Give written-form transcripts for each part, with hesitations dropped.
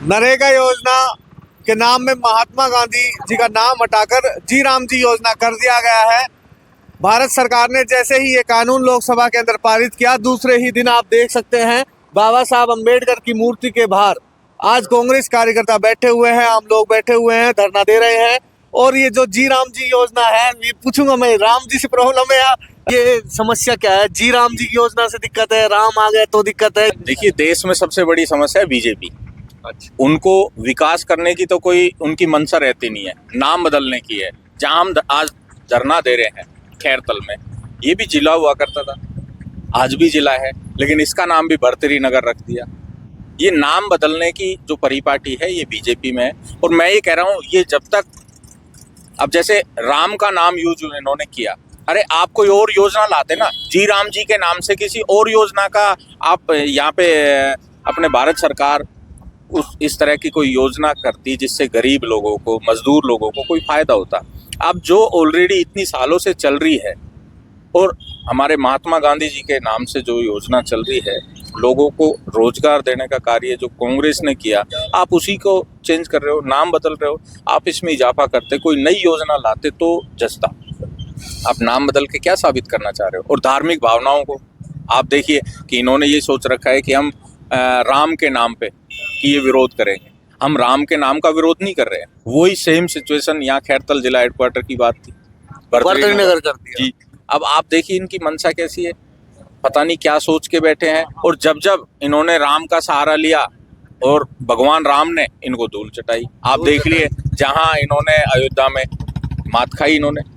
नरेगा योजना के नाम में महात्मा गांधी जी का नाम हटाकर जी राम जी योजना कर दिया गया है। भारत सरकार ने जैसे ही ये कानून लोकसभा के अंदर पारित किया, दूसरे ही दिन आप देख सकते हैं बाबा साहब अम्बेडकर की मूर्ति के बाहर आज कांग्रेस कार्यकर्ता बैठे हुए हैं, आम लोग बैठे हुए हैं, धरना दे रहे हैं। और ये जो जी राम जी योजना है, ये पूछूंगा मैं, राम जी से प्रॉब्लम है या ये समस्या क्या है? जी राम जी की योजना से दिक्कत है, राम आ गए तो दिक्कत है? देखिए, देश में सबसे बड़ी समस्या है बीजेपी। अच्छा, उनको विकास करने की तो कोई उनकी मंशा रहती नहीं है, नाम बदलने की है। जहां हम आज धरना दे रहे हैं खैरतल में, ये भी जिला हुआ करता था, आज भी जिला है, लेकिन इसका नाम भी भर्तरी नगर रख दिया। ये नाम बदलने की जो परिपाटी है ये बीजेपी में है। और मैं ये कह रहा हूँ, ये जब तक, अब जैसे राम का नाम यूज इन्होंने किया, अरे आप कोई और योजना लाते ना, जी राम जी के नाम से किसी और योजना का आप यहाँ पे अपने भारत सरकार इस तरह की कोई योजना करती जिससे गरीब लोगों को, मजदूर लोगों को कोई फायदा होता। अब जो ऑलरेडी इतनी सालों से चल रही है और हमारे महात्मा गांधी जी के नाम से जो योजना चल रही है, लोगों को रोजगार देने का कार्य जो कांग्रेस ने किया, आप उसी को चेंज कर रहे हो, नाम बदल रहे हो। आप इसमें इजाफा करते, कोई नई योजना लाते तो जचता। आप नाम बदल के क्या साबित करना चाह रहे हो? और धार्मिक भावनाओं को आप देखिए कि इन्होंने ये सोच रखा है कि हम राम के नाम पे कि ये विरोध करेंगे। हम राम के नाम का विरोध नहीं कर रहे हैं। वही सेम सिचुएशन यहाँ खैरतल जिला हेडक्वार्टर की बात थी, भर्तरी नगर कर दिया। जी, अब आप देखिए इनकी मंशा कैसी है, पता नहीं क्या सोच के बैठे हैं। और जब जब इन्होंने राम का सहारा लिया और भगवान राम ने इनको धूल चटाई। आप देख लिए जहां इन्होंने अयोध्या में मात खाई इन्होंने।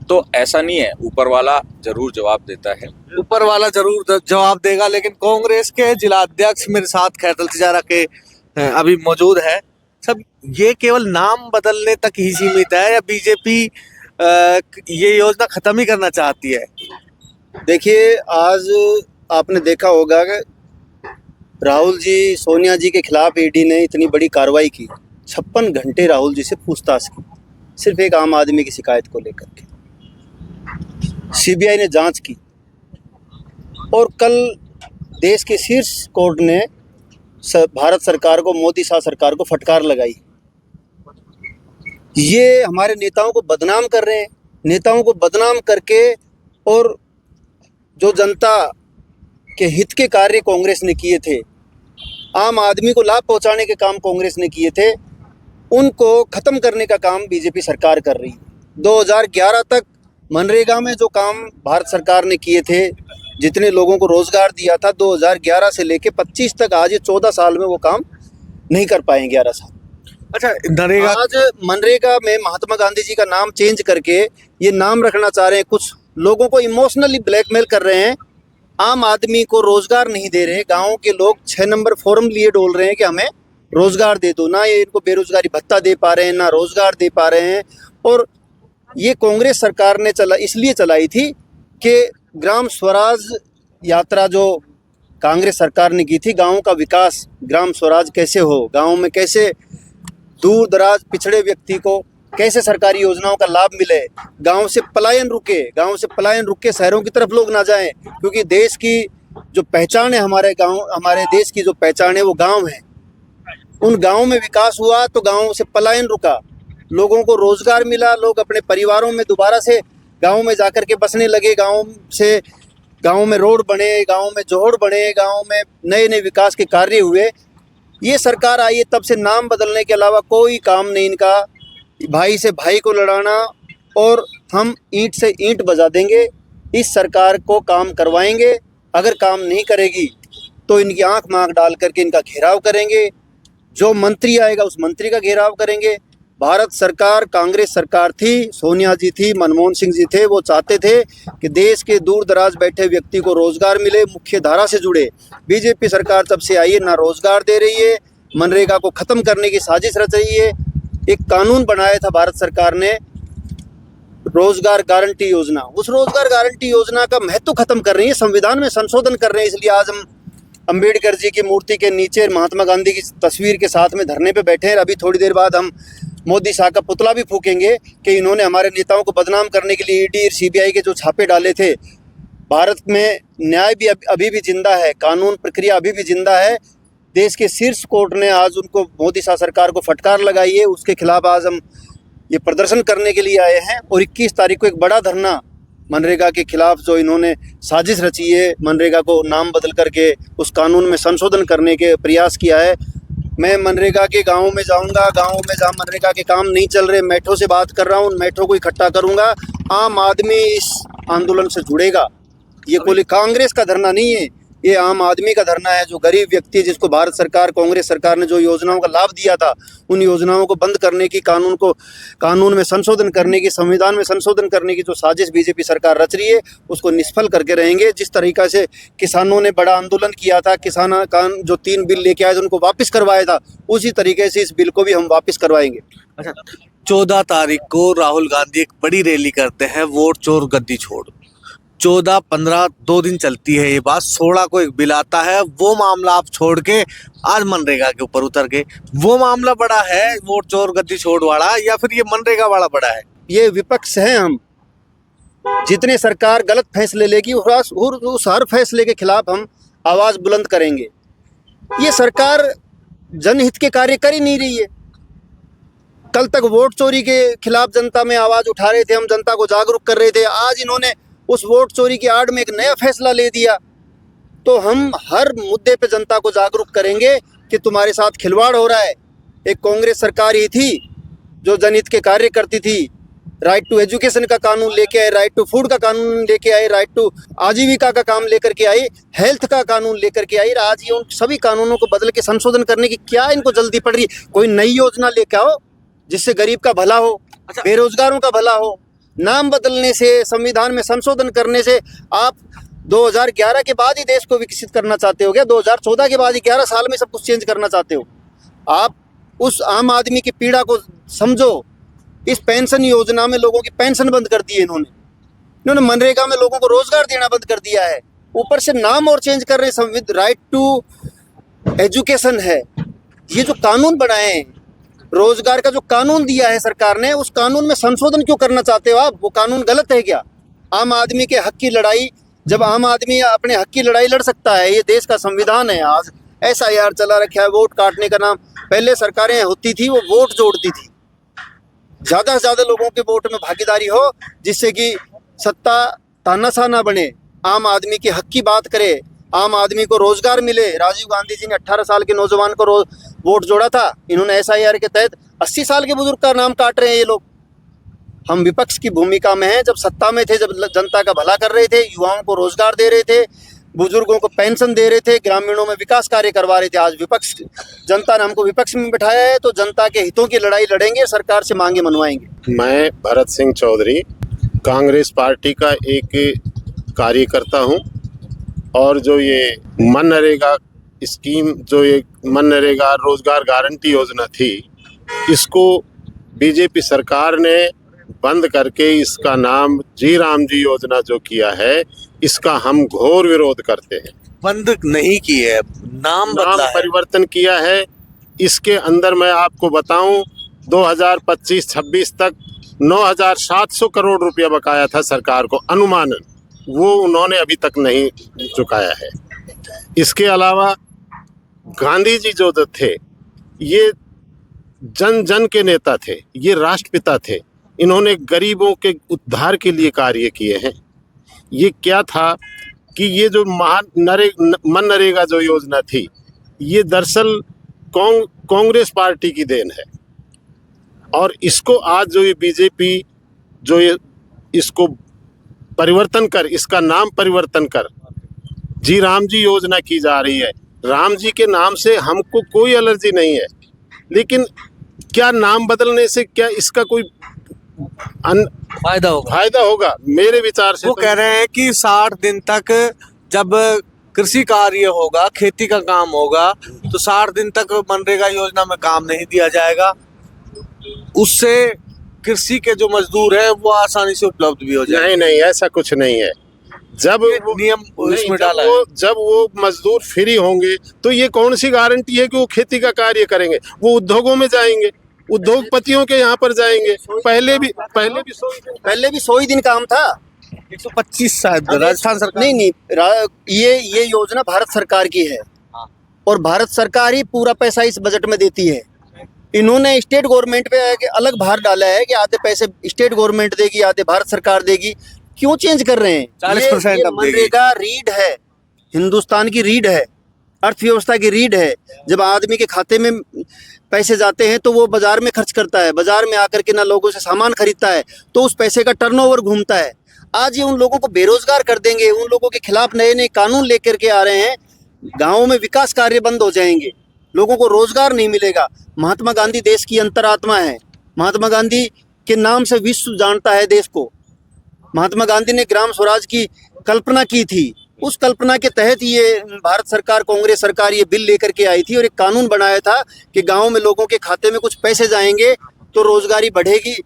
तो ऐसा नहीं है, ऊपर वाला जरूर जवाब देता है। ऊपर वाला जरूर जवाब देगा, लेकिन कांग्रेस के जिला अध्यक्ष मेरे साथ खैरतल तिजारा के अभी मौजूद है। सब ये केवल नाम बदलने तक ही सीमित है या बीजेपी ये योजना खत्म ही करना चाहती है? देखिए, आज आपने देखा होगा कि राहुल जी, सोनिया जी के खिलाफ ईडी ने इतनी बड़ी कार्रवाई की। 56 घंटे राहुल जी से पूछताछ की, सिर्फ एक आम आदमी की शिकायत को लेकर के। सीबीआई ने जांच की और कल देश के शीर्ष कोर्ट ने भारत सरकार को, मोदी शाह सरकार को फटकार लगाई। ये हमारे नेताओं को बदनाम कर रहे हैं। नेताओं को बदनाम करके और जो जनता के हित के कार्य कांग्रेस ने किए थे, आम आदमी को लाभ पहुंचाने के काम कांग्रेस ने किए थे, उनको ख़त्म करने का काम बीजेपी सरकार कर रही है। 2011 तक मनरेगा में जो काम भारत सरकार ने किए थे, जितने लोगों को रोज़गार दिया था, 2011 से लेके 25 तक, आज ये 14 साल में वो काम नहीं कर पाए, 11 साल। अच्छा, नरेगा आज मनरेगा में महात्मा गांधी जी का नाम चेंज करके ये नाम रखना चाह रहे हैं। कुछ लोगों को इमोशनली ब्लैकमेल कर रहे हैं, आम आदमी को रोजगार नहीं दे रहे। गांव के लोग 6 नंबर फॉर्म लिए डोल रहे हैं कि हमें रोजगार दे दो। ना ये इनको बेरोजगारी भत्ता दे पा रहे हैं, ना रोजगार दे पा रहे हैं। और ये कांग्रेस सरकार ने इसलिए चलाई थी कि ग्राम स्वराज यात्रा जो कांग्रेस सरकार ने की थी, गाँव का विकास, ग्राम स्वराज कैसे हो, गाँव में कैसे दूर दराज पिछड़े व्यक्ति को कैसे सरकारी योजनाओं का लाभ मिले, गांव से पलायन रुके, शहरों की तरफ लोग ना जाएं। क्योंकि देश की जो पहचान है, हमारे गांव, हमारे देश की जो पहचान है वो गांव है। उन गांव में विकास हुआ तो गांव से पलायन रुका, लोगों को रोजगार मिला, लोग अपने परिवारों में दोबारा से गांव में जाकर के बसने लगे। गांव में रोड बने, गांव में जोड़ बने, गांव में नए नए विकास के कार्य हुए। ये सरकार आई है, तब से नाम बदलने के अलावा कोई काम नहीं इनका। भाई से भाई को लड़ाना और हम ईंट से ईंट बजा देंगे, इस सरकार को काम करवाएंगे। अगर काम नहीं करेगी तो इनकी आंख मांग डाल करके इनका घेराव करेंगे। जो मंत्री आएगा उस मंत्री का घेराव करेंगे। भारत सरकार कांग्रेस सरकार थी, सोनिया जी थी, मनमोहन सिंह जी थे, वो चाहते थे कि देश के दूर दराज बैठे व्यक्ति को रोजगार मिले, मुख्य धारा से जुड़े। बीजेपी सरकार तब से आई है, ना रोजगार दे रही है, मनरेगा को ख़त्म करने की साजिश रच रही है। एक कानून बनाया था भारत सरकार ने, रोजगार गारंटी योजना, उस रोजगार गारंटी योजना का महत्व खत्म कर रही है, संविधान में संशोधन कर रहे हैं। इसलिए आज हम अंबेडकर जी की मूर्ति के नीचे महात्मा गांधी की तस्वीर के साथ में धरने पे बैठे हैं। अभी थोड़ी देर बाद हम मोदी शाह का पुतला भी फूकेंगे कि इन्होंने हमारे नेताओं को बदनाम करने के लिए ईडी और सीबीआई के जो छापे डाले थे। भारत में न्याय भी अभी भी जिंदा है, कानून प्रक्रिया अभी भी जिंदा है। देश के शीर्ष कोर्ट ने आज उनको मोदी शाह सरकार को फटकार लगाई है। उसके खिलाफ आज हम ये प्रदर्शन करने के लिए आए हैं और 21 तारीख को एक बड़ा धरना मनरेगा के खिलाफ जो इन्होंने साजिश रची है, मनरेगा को नाम बदल करके उस कानून में संशोधन करने के प्रयास किया है। मैं मनरेगा के गाँव में जाऊंगा, गाँव में जहाँ मनरेगा के काम नहीं चल रहे, मेठों से बात कर रहा हूँ, उन मेठों को इकट्ठा करूंगा। आम आदमी इस आंदोलन से जुड़ेगा। ये कोई कांग्रेस का धरना नहीं है, ये आम आदमी का धरना है। जो गरीब व्यक्ति है, जिसको भारत सरकार, कांग्रेस सरकार ने जो योजनाओं का लाभ दिया था, उन योजनाओं को बंद करने की, कानून में संशोधन करने की, संविधान में संशोधन करने की जो साजिश बीजेपी सरकार रच रही है, उसको निष्फल करके रहेंगे। जिस तरीका से किसानों ने बड़ा आंदोलन किया था, किसान जो 3 बिल लेके आए थे उनको वापस करवाया था, उसी तरीके से इस बिल को भी हम वापस करवाएंगे। अच्छा, 14 तारीख को राहुल गांधी एक बड़ी रैली करते हैं, वोट चोर गद्दी छोड़। 14, 15 2 दिन चलती है ये बात। 16 को एक बिल आता है, वो मामला आप छोड़ के आज मनरेगा के ऊपर उतर के, वो मामला बड़ा है वोट चोर गद्दी छोड़ वाला, या फिर ये मनरेगा वाला बड़ा है? ये विपक्ष है। हम जितने सरकार गलत फैसले लेगी उस हर फैसले के खिलाफ हम आवाज़ बुलंद करेंगे। ये सरकार जनहित के कार्य कर ही नहीं रही है। कल तक वोट चोरी के खिलाफ जनता में आवाज़ उठा रहे थे, हम जनता को जागरूक कर रहे थे। आज इन्होंने उस वोट चोरी की आड़ में एक नया फैसला ले दिया। तो हम हर मुद्दे पे जनता को जागरूक करेंगे कि तुम्हारे साथ खिलवाड़ हो रहा है। एक कांग्रेस सरकार ही थी जो जनहित के कार्य करती थी, राइट टू एजुकेशन का कानून लेके आए, राइट टू फूड का कानून लेके आए, राइट टू आजीविका का काम लेकर के आई, हेल्थ का कानून लेकर के आई। आज ये उन सभी कानूनों को बदल के संशोधन करने की क्या इनको जल्दी पड़ रही है? कोई नई योजना लेके आओ जिससे गरीब का भला हो, बेरोजगारों का भला हो। नाम बदलने से, संविधान में संशोधन करने से आप 2011 के बाद ही देश को विकसित करना चाहते हो क्या? 2014 के बाद ही 11 साल में सब कुछ चेंज करना चाहते हो? आप उस आम आदमी की पीड़ा को समझो। इस पेंशन योजना में लोगों की पेंशन बंद कर दी है इन्होंने मनरेगा में लोगों को रोजगार देना बंद कर दिया है। ऊपर से नाम और चेंज कर रहे हैं। राइट टू एजुकेशन है, ये जो कानून बनाए हैं, रोजगार का जो कानून दिया है सरकार ने, उस कानून में संशोधन क्यों करना चाहते हो आप? वो कानून गलत है क्या? आम आदमी के हक की लड़ाई, जब आम आदमी अपने हक की लड़ाई लड़ सकता है, ये देश का संविधान है। आज SIR चला रखा है, वोट काटने का नाम। पहले सरकारें होती थी वो वोट जोड़ती थी, ज़्यादा से ज़्यादा लोगों के वोट में भागीदारी हो, जिससे कि सत्ता तानाशाह ना बने, आम आदमी के हक की बात करे, आम आदमी को रोजगार मिले। राजीव गांधी जी ने 18 साल के नौजवान को वोट जोड़ा था, इन्होंने SIR के तहत 80 साल के बुजुर्ग का नाम काट रहे हैं ये लोग। हम विपक्ष की भूमिका में हैं। जब सत्ता में थे, जब जनता का भला कर रहे थे, युवाओं को रोजगार दे रहे थे, बुजुर्गों को पेंशन दे रहे थे, ग्रामीणों में विकास कार्य करवा रहे थे। आज विपक्ष, जनता ने हमको विपक्ष में बिठाया है, तो जनता के हितों की लड़ाई लड़ेंगे, सरकार से मांगे मनवाएंगे। मैं भरत सिंह चौधरी कांग्रेस पार्टी का एक कार्यकर्ता हूं, और जो ये मनरेगा स्कीम, जो ये मनरेगा रोजगार गारंटी योजना थी, इसको बीजेपी सरकार ने बंद करके इसका नाम जी राम जी योजना जो किया है, इसका हम घोर विरोध करते हैं। बंद नहीं की है, नाम परिवर्तन किया है। इसके अंदर मैं आपको बताऊं, 2025-26 तक 9,700 करोड़ रुपया बकाया था सरकार को अनुमानन, वो उन्होंने अभी तक नहीं चुकाया है। इसके अलावा गांधी जी जो थे, ये जन जन के नेता थे, ये राष्ट्रपिता थे। इन्होंने गरीबों के उद्धार के लिए कार्य किए हैं। ये क्या था कि ये जो मनरेगा जो योजना थी, ये दरअसल कांग्रेस पार्टी की देन है, और इसको आज जो ये बीजेपी जो ये इसको परिवर्तन कर, इसका नाम परिवर्तन कर जी राम जी योजना की जा रही है। राम जी के नाम से हमको कोई एलर्जी नहीं है, लेकिन क्या नाम बदलने से क्या इसका कोई फायदा होगा? मेरे विचार से वो कह रहे हैं कि 60 दिन तक जब कृषि कार्य होगा, खेती का काम होगा, तो 60 दिन तक मनरेगा योजना में काम नहीं दिया जाएगा। उससे कृषि के जो मजदूर हैं वो आसानी से उपलब्ध भी हो जाए। नहीं, ऐसा कुछ नहीं है। जब नियम इसमें डाला है, जब वो मजदूर फ्री होंगे तो ये कौन सी गारंटी है कि वो खेती का कार्य करेंगे? वो उद्योगों में जाएंगे, उद्योगपतियों के यहाँ पर जाएंगे। पहले भी 100 ही दिन काम था। 125 शायद राजस्थान सरकार, नहीं, ये योजना भारत सरकार की है। और भारत सरकार ही पूरा पैसा इस बजट में देती है। इन्होंने स्टेट गवर्नमेंट पे अलग भार डाला है कि आधे पैसे स्टेट गवर्नमेंट देगी, आधे भारत सरकार देगी। क्यों चेंज कर रहे हैं? 40% अब देगी। मनरेगा रीढ़ है, हिंदुस्तान की रीढ़ है, अर्थव्यवस्था की रीढ़ है। जब आदमी के खाते में पैसे जाते हैं तो वो बाजार में खर्च करता है, बाजार में आकर के ना लोगों से सामान खरीदता है, तो उस पैसे का टर्नओवर घूमता है। आज ये उन लोगों को बेरोजगार कर देंगे, उन लोगों के खिलाफ नए नए कानून लेकर के आ रहे हैं। गाँवों में विकास कार्य बंद हो जाएंगे, लोगों को रोजगार नहीं मिलेगा। महात्मा गांधी देश की अंतरात्मा है। महात्मा गांधी के नाम से विश्व जानता है देश को। महात्मा गांधी ने ग्राम स्वराज की कल्पना की थी। उस कल्पना के तहत ये भारत सरकार, कांग्रेस सरकार ये बिल लेकर के आई थी और एक कानून बनाया था कि गांव में लोगों के खाते में कुछ पैसे जाएंगे तो रोजगारी बढ़ेगी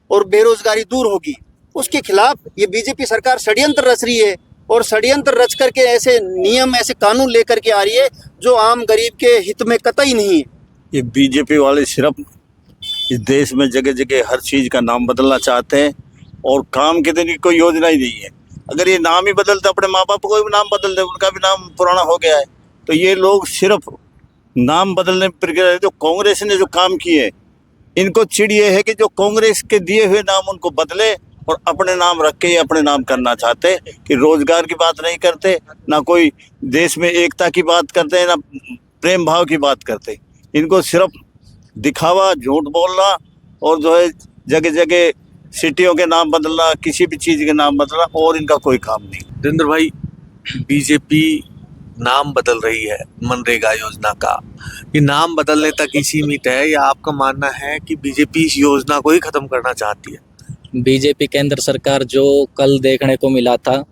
और बेरोजगारी दूर होगी। उसके खिलाफ ये बीजेपी सरकार षड्यंत्र रच रही है और षड्यंत्र रच करके ऐसे नियम, ऐसे कानून लेकर के आ रही है जो आम गरीब के हित में कतई नहीं है। ये बीजेपी वाले सिर्फ इस देश में जगह जगह हर चीज़ का नाम बदलना चाहते हैं और काम के दिन की कोई योजना ही नहीं है। अगर ये नाम ही बदलते, अपने माँ बाप को भी नाम बदल दे, उनका भी नाम पुराना हो गया है। तो ये लोग सिर्फ नाम बदलने पर जो कांग्रेस ने जो काम किए, इनको चिड़ ये है कि जो कांग्रेस के दिए हुए नाम उनको बदले और अपने नाम रख के अपने नाम करना चाहते, कि रोजगार की बात नहीं करते, ना कोई देश में एकता की बात करते हैं, ना प्रेम भाव की बात करते। इनको सिर्फ दिखावा, झूठ बोलना और जो है जगह जगह सिटियों के नाम बदलना, किसी भी चीज़ के नाम बदलना, और इनका कोई काम नहीं। धीरेन्द्र भाई, बीजेपी नाम बदल रही है मनरेगा योजना का, ये नाम बदलने तक ही सीमित है या आपका मानना है कि बीजेपी इस योजना को ही खत्म करना चाहती है? बीजेपी केंद्र सरकार जो कल देखने को मिला था,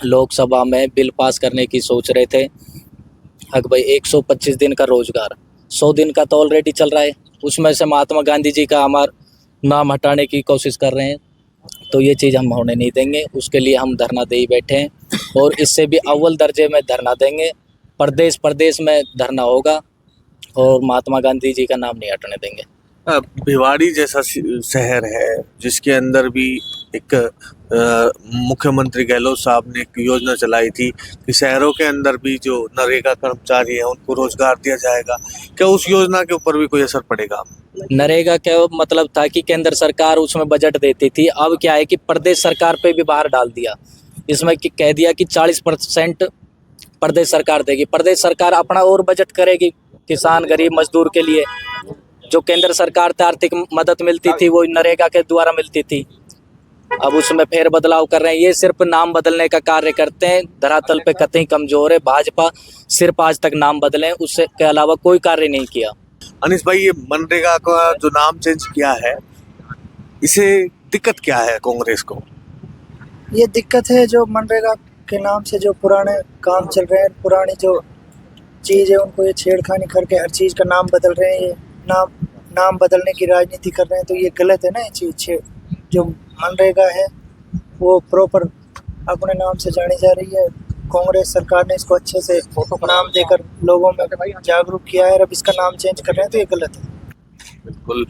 लोकसभा में बिल पास करने की सोच रहे थे। हक भाई 125 दिन का रोजगार, 100 दिन का तो ऑलरेडी चल रहा है, उसमें से महात्मा गांधी जी का हमारा नाम हटाने की कोशिश कर रहे हैं। तो ये चीज़ हम होने नहीं देंगे, उसके लिए हम धरना दे ही बैठे हैं और इससे भी अव्वल दर्जे में धरना देंगे। प्रदेश प्रदेश में धरना होगा और महात्मा गांधी जी का नाम नहीं हटने देंगे। भिवाड़ी जैसा शहर है जिसके अंदर भी एक मुख्यमंत्री गहलोत साहब ने एक योजना चलाई थी कि शहरों के अंदर भी जो नरेगा कर्मचारी हैं उनको रोजगार दिया जाएगा, क्या उस योजना के ऊपर भी कोई असर पड़ेगा? नरेगा क्या मतलब था कि केंद्र सरकार उसमें बजट देती थी, अब क्या है कि प्रदेश सरकार पे भी बाहर डाल दिया। इसमें कि कह दिया कि 40% प्रदेश सरकार देगी, प्रदेश सरकार अपना और बजट करेगी किसान, गरीब, मजदूर के लिए। जो केंद्र सरकार से आर्थिक मदद मिलती थी वो नरेगा के द्वारा मिलती थी, अब उसमें फेर बदलाव कर रहे हैं। ये सिर्फ नाम बदलने का कार्य करते हैं, धरातल पे कतई कमजोर है भाजपा। सिर्फ आज तक नाम बदले, उससे के अलावा कोई कार्य नहीं किया। अनिश भाई, ये मनरेगा का जो नाम चेंज किया है, इसे दिक्कत क्या है कांग्रेस को? ये दिक्कत है जो मनरेगा के नाम से जो पुराने काम चल रहे हैं, पुरानी जो चीज़ है उनको ये छेड़खानी करके हर चीज़ का नाम बदल रहे हैं। ये नाम बदलने की राजनीति कर रहे हैं, तो ये गलत है ना। ये चीज़ जो मनरेगा है वो प्रॉपर अपने नाम से जानी जा रही है। कांग्रेस सरकार ने इसको अच्छे से नाम देकर लोगों में जागरूक किया है, अब इसका नाम चेंज कर रहे हैं तो ये गलत है। बिल्कुल,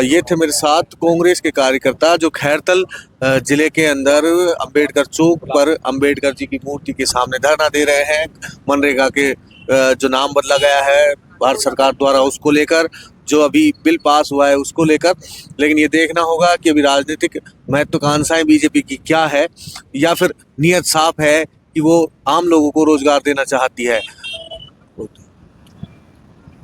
ये थे मेरे साथ कांग्रेस के कार्यकर्ता जो खैरतल जिले के अंदर अंबेडकर चौक पर अंबेडकर जी की मूर्ति के सामने धरना दे रहे हैं। मनरेगा के जो नाम बदला गया है भारत सरकार द्वारा, उसको लेकर, जो अभी बिल पास हुआ है उसको लेकर। लेकिन ये देखना होगा कि अभी राजनीतिक महत्वाकांक्षाएं बीजेपी की क्या है, या फिर नीयत साफ है कि वो आम लोगों को रोजगार देना चाहती है।